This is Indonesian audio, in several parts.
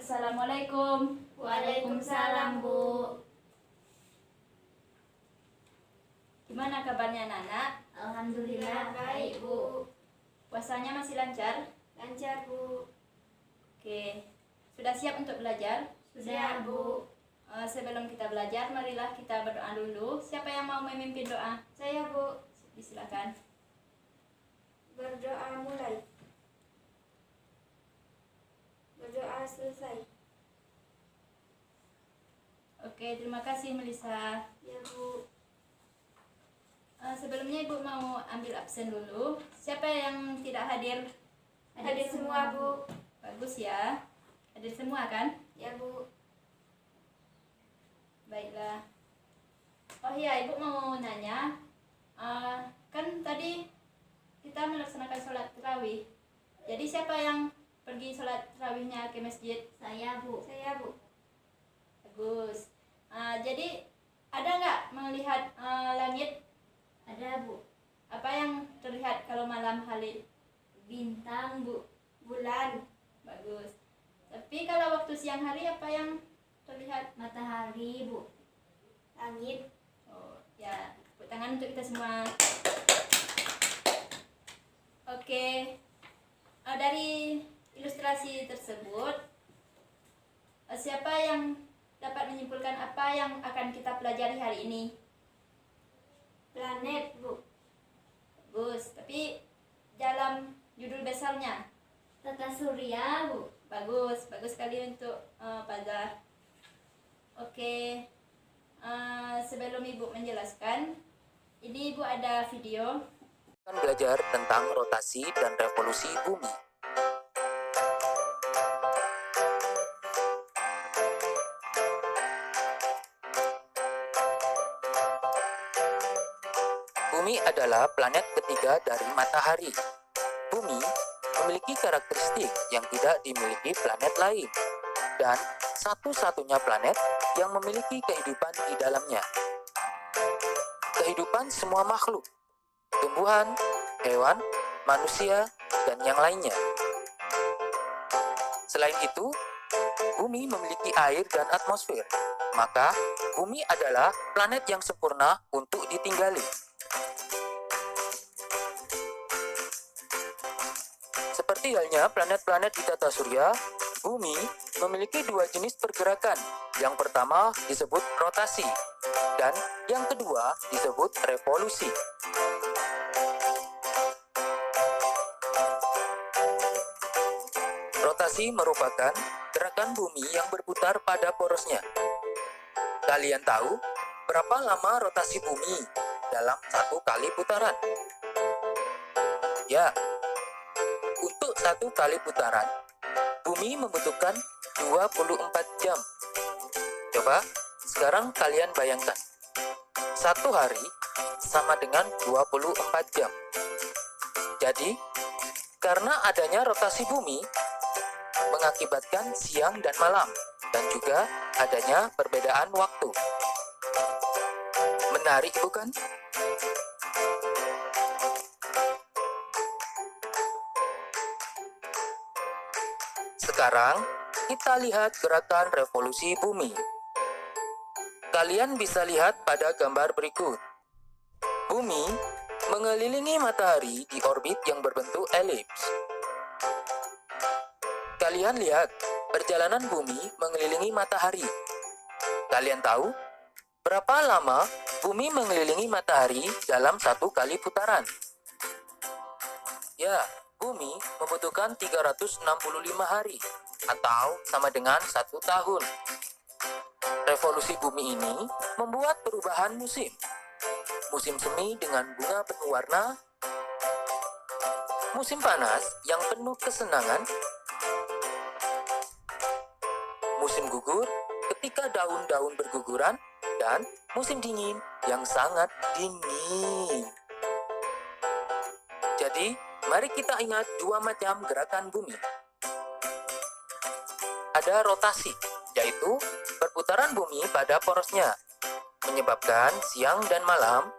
Assalamualaikum. Waalaikumsalam, Bu. Gimana kabarnya anak-anak? Alhamdulillah baik, Bu. Puasanya masih lancar? Lancar, Bu. Oke. Sudah siap untuk belajar? Sudah, Bu. Sebelum kita belajar, marilah kita berdoa dulu. Siapa yang mau memimpin doa? Saya, Bu. Silakan. Berdoa mulai. Berdoa selesai. Oke, terima kasih Melisa. Ya, Bu. Sebelumnya Ibu mau ambil absen dulu. Siapa yang tidak hadir? Hadir semua, Bu. Bagus ya. Hadir semua kan? Ya, Bu. Baiklah. Oh iya, Ibu mau nanya. Kan tadi kita melaksanakan sholat tarawih. Jadi siapa yang pergi sholat tarawihnya ke masjid? Saya, Bu. Saya, Bu. Bagus. Jadi ada nggak melihat langit? Ada, Bu. Apa yang terlihat kalau malam hari? Bintang, Bu. Bulan. Bagus. Tapi kalau waktu siang hari apa yang terlihat? Matahari, Bu. Langit. Oh ya, tepuk tangan untuk kita semua. Oke. Dari ilustrasi tersebut, siapa yang dapat menyimpulkan apa yang akan kita pelajari hari ini? Planet, Bu. Bagus. Tapi dalam judul besarnya? Tata surya, Bu. Bagus. Bagus sekali untuk Fazah. Oke. Sebelum Ibu menjelaskan, ini Ibu ada video. Akan belajar tentang rotasi dan revolusi bumi. Bumi adalah planet ketiga dari matahari. Bumi memiliki karakteristik yang tidak dimiliki planet lain, dan satu-satunya planet yang memiliki kehidupan di dalamnya. Kehidupan semua makhluk, tumbuhan, hewan, manusia, dan yang lainnya. Selain itu, bumi memiliki air dan atmosfer, maka bumi adalah planet yang sempurna untuk ditinggali. Seperti halnya planet-planet di tata surya, bumi memiliki dua jenis pergerakan. Yang pertama disebut rotasi, dan yang kedua disebut revolusi. Rotasi merupakan gerakan bumi yang berputar pada porosnya. Kalian tahu berapa lama rotasi bumi dalam satu kali putaran? Ya, untuk satu kali putaran, bumi membutuhkan 24 jam. Coba sekarang kalian bayangkan, satu hari sama dengan 24 jam. Jadi, karena adanya rotasi bumi, mengakibatkan siang dan malam, dan juga adanya perbedaan waktu. Menarik bukan? Sekarang, kita lihat gerakan revolusi bumi. Kalian bisa lihat pada gambar berikut. Bumi mengelilingi matahari di orbit yang berbentuk elips. Kalian lihat perjalanan bumi mengelilingi matahari. Kalian tahu berapa lama bumi mengelilingi matahari dalam satu kali putaran? Ya, bumi membutuhkan 365 hari atau sama dengan 1 tahun. Revolusi bumi ini membuat perubahan musim. Musim semi dengan bunga penuh warna, musim panas yang penuh kesenangan, musim gugur ketika daun-daun berguguran, dan musim dingin yang sangat dingin. Jadi, mari kita ingat dua macam gerakan bumi. Ada rotasi, yaitu perputaran bumi pada porosnya, menyebabkan siang dan malam,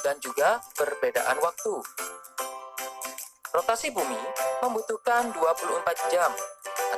dan juga perbedaan waktu. Rotasi bumi membutuhkan 24 jam,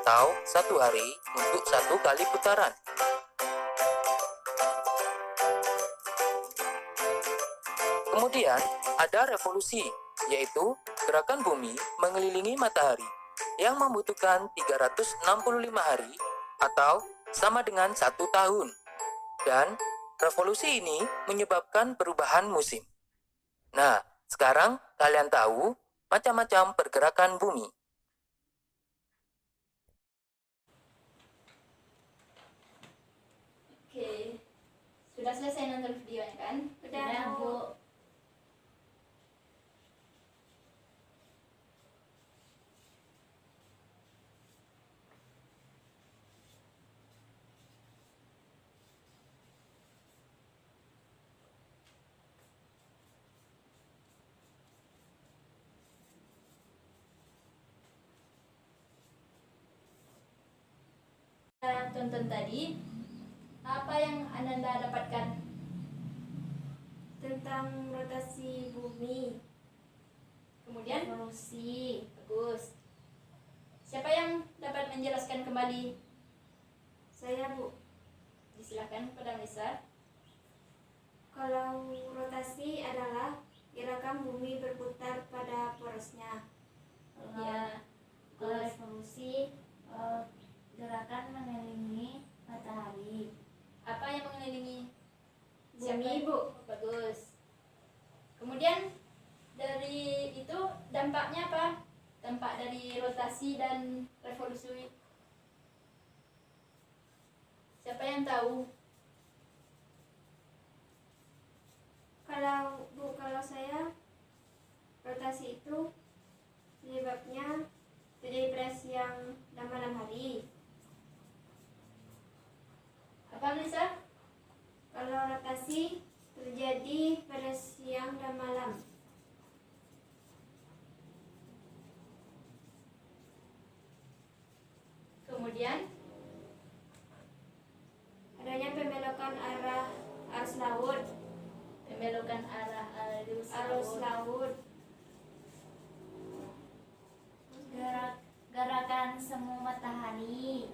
atau 1 hari untuk 1 kali putaran. Kemudian ada revolusi, yaitu gerakan bumi mengelilingi matahari yang membutuhkan 365 hari atau sama dengan 1 tahun. Dan revolusi ini menyebabkan perubahan musim. Nah, sekarang kalian tahu macam-macam pergerakan bumi. Oke, sudah selesai nonton videonya kan? Udah, Bu. Kita tonton tadi, apa yang Ananda dapatkan? Tentang rotasi bumi, Kemudian, evolusi. bagus. Siapa yang dapat menjelaskan kembali? Saya, Bu. Silakan pada Melisa. Kalau rotasi adalah gerakan bumi berputar pada porosnya. Ya, Kalau revolusi, gerakan mengelilingi matahari. apa yang mengelilingi Bumi, Bu. Bagus. Kemudian dari itu dampaknya apa? Dampak dari rotasi dan revolusi. Siapa yang tahu? Kalau saya, rotasi itu penyebabnya terjadi pada siang dan malam hari. Apa Melisa? Kalau rotasi terjadi pada siang dan malam. Kemudian Adanya pembelokan arah arus laut. pembelokan arah Arus laut. Gerakan semu matahari.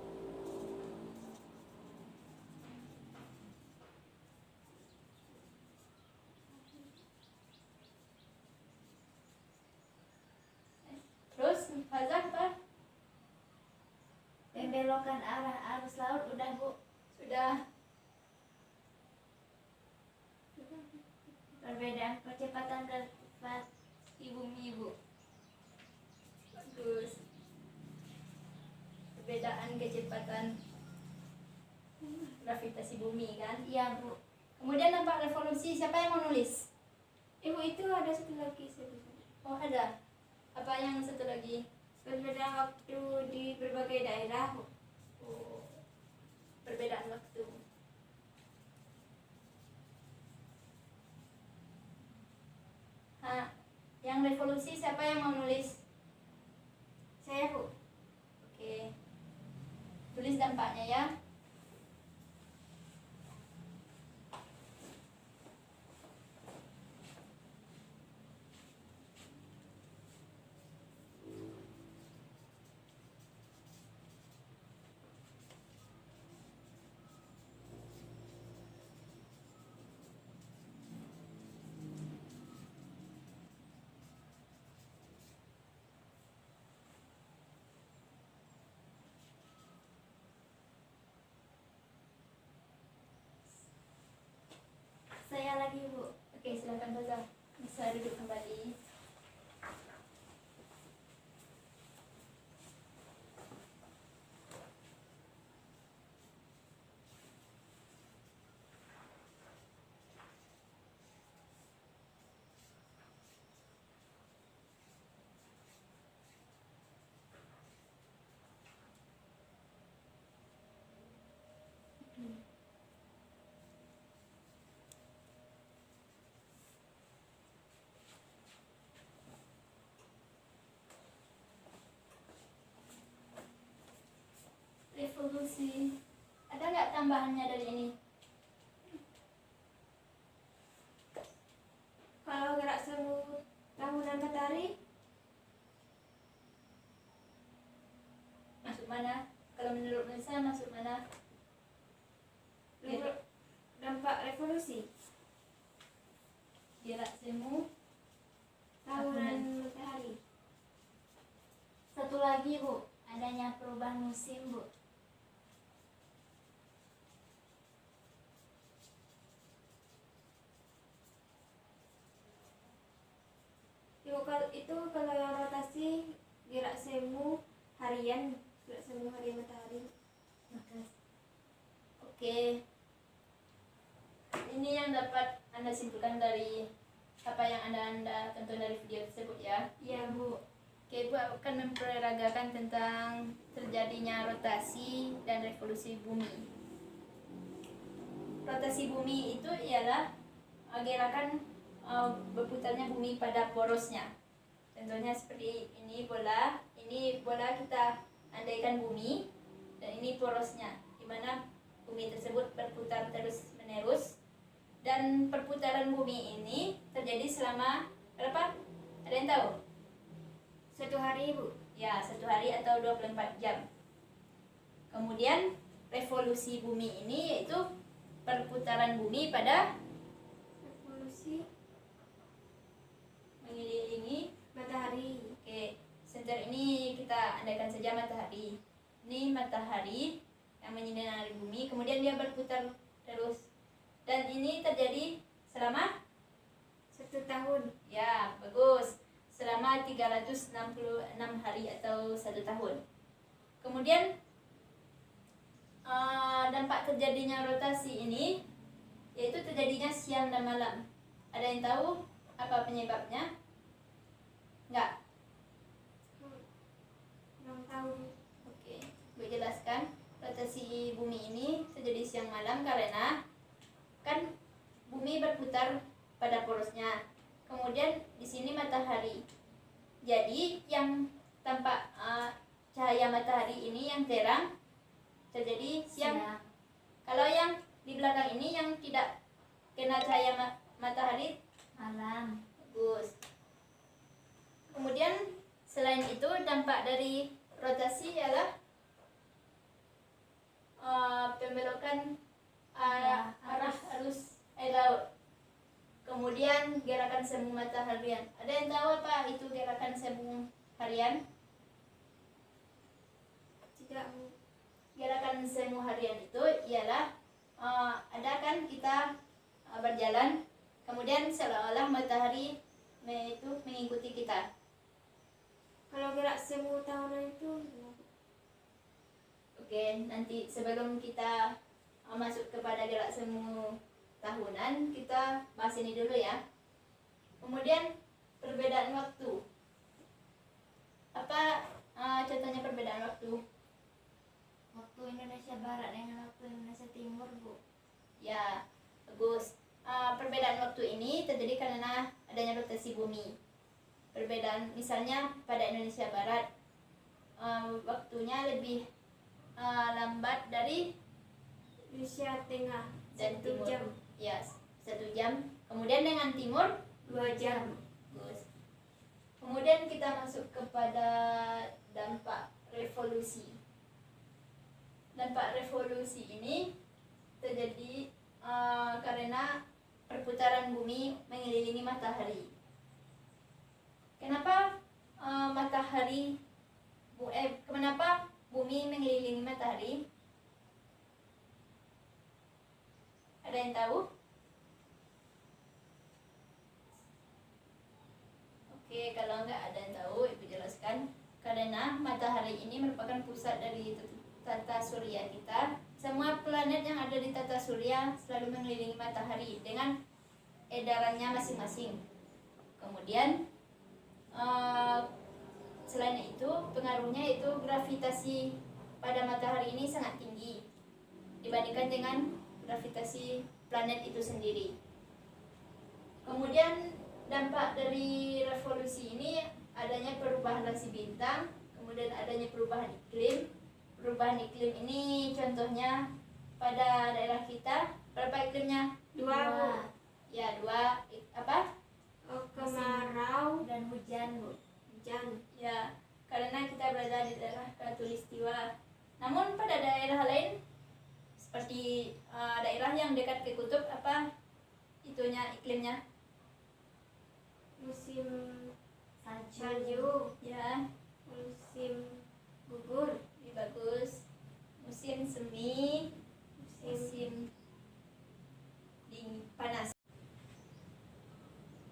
Terus Hazah apa? Pembelokan arah arus laut udah, Bu. Sudah. Perbedaan percepatan gravitasi bumi, Bu. Bagus. Perbedaan kecepatan gravitasi bumi kan? Iya, Bu. Kemudian dampak revolusi, siapa yang mau nulis? Ibu, itu ada satu lagi sebenarnya. Oh ada. Apa yang satu lagi? Perbedaan waktu di berbagai daerah, Bu. Oh, perbedaan waktu. Yang revolusi siapa yang mau nulis? Saya, Bu. Oke. Tulis dampaknya ya. Saya lagi, Bu. Oke, silakan Rosa. Bisa duduk kembali. Revolusi. Ada nggak tambahannya dari ini? Kalau gerak semu tahunan matahari, Masuk mana? mana? Kalau menurut Nisa masuk mana? Dampak revolusi Gerak semu tahunan matahari. Satu lagi Bu, adanya perubahan musim Bu. Itu kalau yang rotasi gerak semu harian matahari. Oke. Ini yang dapat Anda simpulkan dari apa yang Anda tonton dari video tersebut ya. Iya Bu. Oke, Ibu akan memperagakan tentang terjadinya rotasi dan revolusi bumi. Rotasi bumi itu ialah gerakan berputarnya bumi pada porosnya. Contohnya seperti ini bola kita andaikan bumi, dan ini porosnya, di mana bumi tersebut berputar terus menerus, dan perputaran bumi ini terjadi selama berapa? Ada yang tahu? 1 hari Bu. Ya, 1 hari atau 24 jam. Kemudian revolusi bumi ini yaitu perputaran bumi pada Revolusi mengelilingi matahari. Oke, center ini kita andaikan saja matahari. Ini matahari yang menyinari bumi, kemudian dia berputar terus. Dan ini terjadi selama 1 tahun. ya, bagus. Selama 366 hari atau 1 tahun. Kemudian dampak terjadinya rotasi ini yaitu terjadinya siang dan malam. Ada yang tahu apa penyebabnya? Enggak. 6 tahun. Oke, gue jelaskan. Rotasi bumi ini terjadi siang malam karena kan bumi berputar pada porosnya. Kemudian di sini matahari. Jadi yang tampak cahaya matahari ini yang terang terjadi siang. Kalau yang di belakang ini yang tidak kena cahaya matahari Malam. bagus. Kemudian selain itu dampak dari rotasi ialah pembelokan arah arus air laut. Kemudian gerakan semu mataharian. Ada yang tahu apa itu gerakan semu harian? Tidak Bu. Gerakan semu harian itu ialah ada kan kita berjalan, kemudian seolah-olah matahari itu mengikuti kita. Kalau gerak semu tahunan itu Oke, nanti sebelum kita masuk kepada gerak semu tahunan, kita bahas ini dulu ya. Kemudian perbedaan waktu. Apa contohnya perbedaan waktu? waktu Indonesia Barat dengan waktu Indonesia Timur Bu. Ya, bagus. Perbedaan waktu ini terjadi karena adanya rotasi bumi. Perbedaan misalnya pada Indonesia Barat waktunya lebih lambat dari Indonesia Tengah dan 1 timur. jam. Ya, 1 jam. Kemudian dengan timur 2 jam. bagus. Kemudian kita masuk kepada dampak revolusi. Dampak revolusi ini terjadi karena perputaran bumi mengelilingi matahari. Kenapa kenapa bumi mengelilingi matahari? Ada yang tahu? Oke, kalau enggak ada yang tahu, Ibu jelaskan. Karena matahari ini merupakan pusat dari tata surya kita. Semua planet yang ada di tata surya selalu mengelilingi matahari dengan edarannya masing-masing. Kemudian selain itu pengaruhnya itu gravitasi pada matahari ini sangat tinggi dibandingkan dengan gravitasi planet itu sendiri. Kemudian dampak dari revolusi ini adanya perubahan rasi bintang, kemudian adanya perubahan iklim. Perubahan iklim ini contohnya pada daerah kita berapa iklimnya? 2 Bu. Ya, 2. Apa? Kemarau Dan hujan, Bu. hujan. Ya, karena kita berada di daerah khatulistiwa. Namun pada daerah lain seperti daerah yang dekat ke kutub, apa itunya iklimnya? Musim Salju. salju, Ya, musim gugur, lebih bagus. Musim semi, musim dingin panas.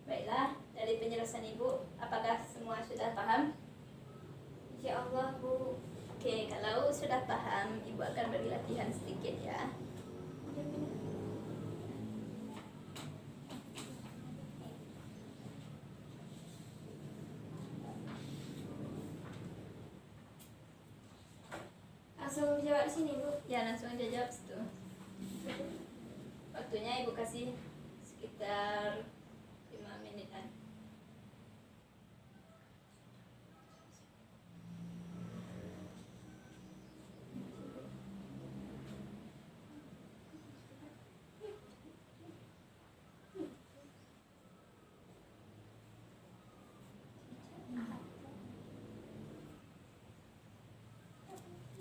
Baiklah, dari penjelasan Ibu, apakah semua sudah paham? Insya Allah Bu. Oke, kalau sudah paham, Ibu akan beri latihan sedikit ya. Langsung jawab di sini Bu. Ya, langsung aja jawab situ. Waktunya Ibu kasih sekitar 5 menitan.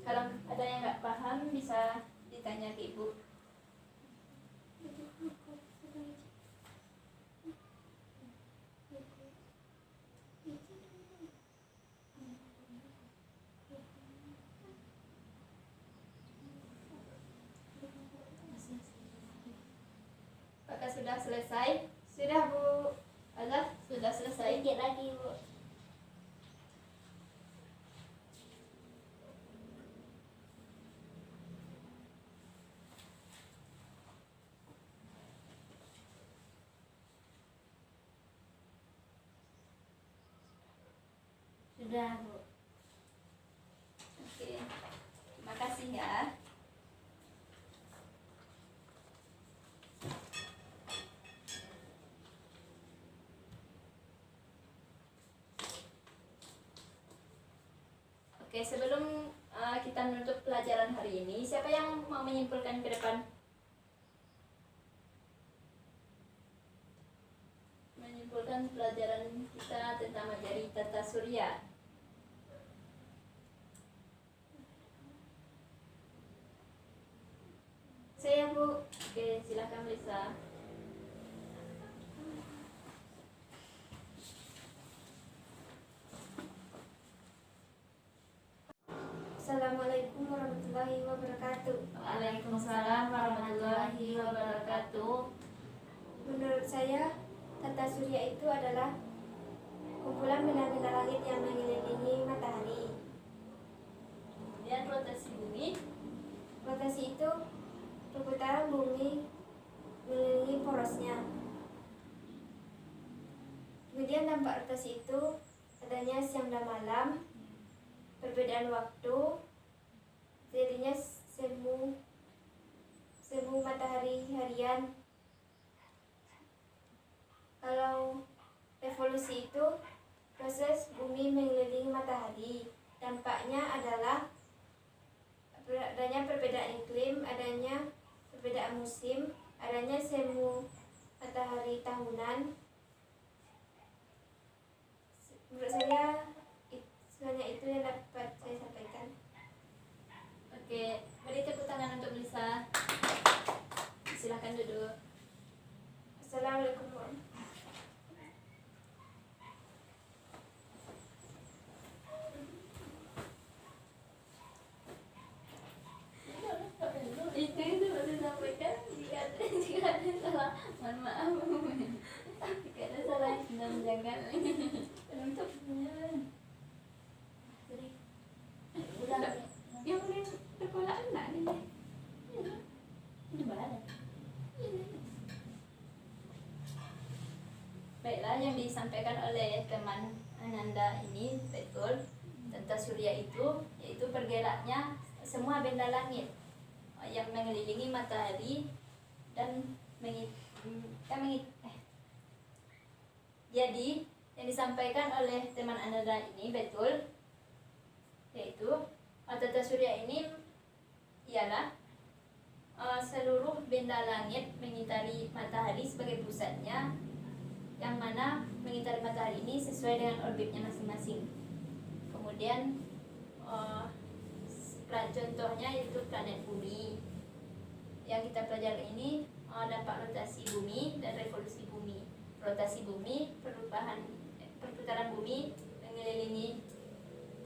Kalau ada yang nggak paham bisa ditanya ke Ibu. Apakah sudah selesai? Sudah Bu. Allah sudah selesai. Sedikit lagi Bu. Sudah Bu. Oke, terima kasih ya. Oke, sebelum kita menutup pelajaran hari ini, siapa yang mau menyimpulkan ke depan? Menyimpulkan pelajaran kita tentang materi tata surya. Saya Bu. Oke, silakan Lisa. Assalamualaikum warahmatullahi wabarakatuh. Waalaikumsalam warahmatullahi wabarakatuh. Menurut saya, tata surya itu adalah kumpulan benda-benda langit yang mengelilingi matahari. Kemudian rotasi bumi. Rotasi itu perputaran bumi mengelilingi porosnya. Kemudian dampak rotasi itu adanya siang dan malam, perbedaan waktu, jadinya semu matahari harian. Kalau revolusi itu proses bumi mengelilingi matahari. Dampaknya adalah adanya perbedaan iklim, adanya perbedaan musim, adanya semu matahari tahunan. Menurut saya sebenarnya itu yang dapat saya sampaikan. Oke, beri tepuk tangan untuk Lisa. Silakan duduk. Assalamualaikum warahmatullahi Itu baru sampaikan jika ada salah, mohon maaf. Jika ada salah yang sedang menjaga penutupnya. Jadi, udah yang udah terkolak enggak nih? Di mana? Baiklah, yang disampaikan oleh teman Ananda ini betul. Tata surya itu yaitu bergeraknya semua benda langit yang mengelilingi matahari dan jadi yang disampaikan oleh teman Ananda ini betul, yaitu tata surya ini ialah seluruh benda langit mengitari matahari sebagai pusatnya, yang mana mengitari matahari ini sesuai dengan orbitnya masing-masing. Kemudian contohnya yaitu planet bumi. Yang kita pelajari ini dampak rotasi bumi dan revolusi bumi. Rotasi bumi, perputaran bumi mengelilingi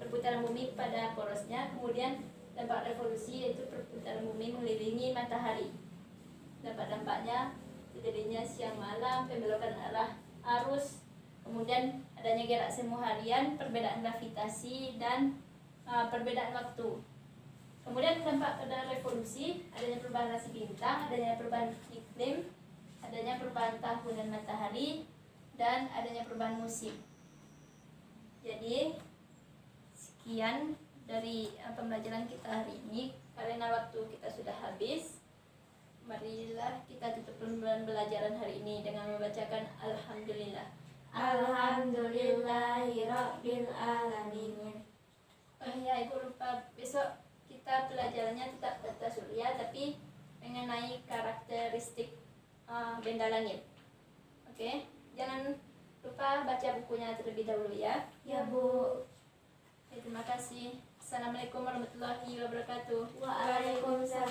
perputaran bumi pada porosnya. Kemudian dampak revolusi yaitu perputaran bumi mengelilingi matahari. Dampak-dampaknya terjadinya siang malam, pembelokan arah arus, kemudian adanya gerak semu harian, perbedaan gravitasi, dan perbedaan waktu. Kemudian dampak pada revolusi, adanya perubahan rasi bintang, adanya perubahan iklim, adanya perubahan tahun dan matahari, dan adanya perubahan musim. Jadi sekian dari pembelajaran kita hari ini. Karena waktu kita sudah habis, marilah kita tutup pembelajaran hari ini dengan membacakan Alhamdulillah. Alhamdulillahirabbil alamin. Oh ya, ibu lupa, besok kita pelajarannya tetap tata surya tapi mengenai karakteristik benda langit. Oke, jangan lupa baca bukunya terlebih dahulu ya. Ya Bu. Terima kasih. Assalamualaikum warahmatullahi wabarakatuh. Waalaikumsalam.